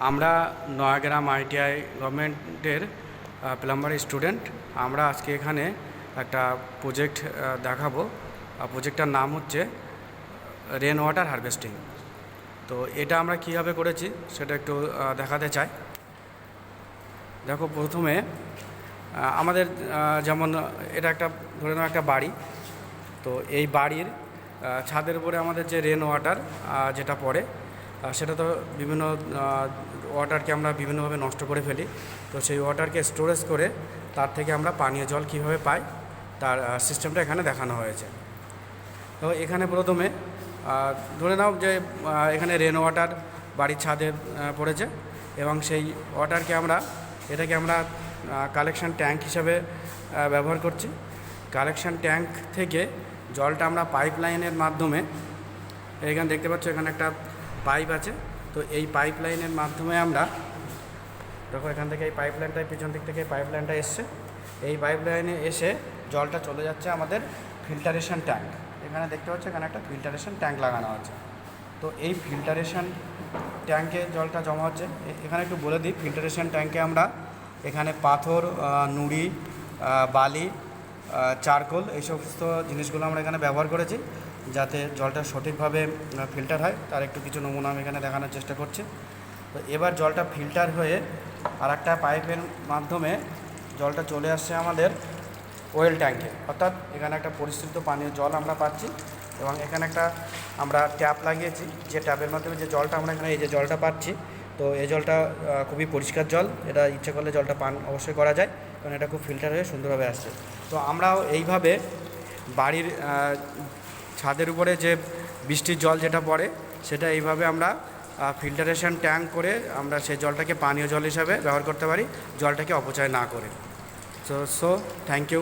আমরা নয়াগ্রাম আইটিআই গভর্নমেন্টের প্লাম্বারি স্টুডেন্ট। আমরা আজকে এখানে একটা প্রজেক্ট দেখাবো। প্রজেক্টটার নাম হচ্ছে রেন ওয়াটার হারভেস্টিং। তো এটা আমরা কীভাবে করেছি সেটা একটু দেখাতে চাই। দেখো, প্রথমে আমাদের যেমন এটা একটা ধরে নাও একটা বাড়ি। তো এই বাড়ির ছাদের উপরে আমাদের যে রেন ওয়াটার যেটা পড়ে সেটা তো বিভিন্ন ওয়াটারকে আমরা বিভিন্নভাবে নষ্ট করে ফেলি। তো সেই ওয়াটারকে স্টোরেজ করে তার থেকে আমরা পানীয় জল কীভাবে পাই তার সিস্টেমটা এখানে দেখানো হয়েছে। তো এখানে প্রথমে ধরে নাও যে এখানে রেন ওয়াটার বাড়ির ছাদে পড়েছে এবং সেই ওয়াটারকে এটাকে আমরা কালেকশন ট্যাঙ্ক হিসাবে ব্যবহার করছি। কালেকশন ট্যাঙ্ক থেকে জলটা আমরা পাইপ লাইনের মাধ্যমে, এখানে দেখতে পাচ্ছ এখানে একটা পাইপ আছে। তো এই পাইপ লাইনের মাধ্যমে আমরা দেখো, এখান থেকে এই পাইপ লাইনটা পিছন দিক থেকে পাইপ লাইনটা এসছে। এই পাইপ লাইনে এসে জলটা চলে যাচ্ছে আমাদের ফিল্টারেশন ট্যাঙ্ক। এখানে দেখতে পাচ্ছ এখানে একটা ফিল্টারেশন ট্যাঙ্ক লাগানো আছে। তো এই ফিল্টারেশন ট্যাঙ্কে জলটা জমা হচ্ছে। এখানে একটু বলে দিই, ফিল্টারেশন ট্যাঙ্কে আমরা এখানে পাথর, নুড়ি, বালি, চারকোল এই সমস্ত জিনিসগুলো আমরা এখানে ব্যবহার করেছি যাতে জলটা সঠিকভাবে ফিল্টার হয়। তার একটু কিছু নমুনা আমি এখানে দেখানোর চেষ্টা করছি। তো এবার জলটা ফিল্টার হয়ে আর একটা পাইপের মাধ্যমে জলটা চলে আসছে আমাদের ওয়েল ট্যাঙ্কে, অর্থাৎ এখানে একটা পরিশোধিত পানীয় জল আমরা পাচ্ছি। এবং এখানে একটা আমরা ট্যাপ লাগিয়েছি, যে ট্যাপের মাধ্যমে যে জলটা আমরা এখানে এই যে জলটা পাচ্ছি। তো এই জলটা খুবই পরিষ্কার জল, এটা ইচ্ছে করলে জলটা পান অবশ্যই করা যায়, কারণ এটা খুব ফিল্টার হয়ে সুন্দরভাবে আসছে। তো আমরাও এইভাবে বাড়ির ছাদের উপরে যে বৃষ্টির জল যেটা পড়ে সেটা এইভাবে আমরা ফিল্টারেশন ট্যাঙ্ক করে আমরা সেই জলটাকে পানীয় জল হিসাবে ব্যবহার করতে পারি, জলটাকে অপচয় না করে। So thank you.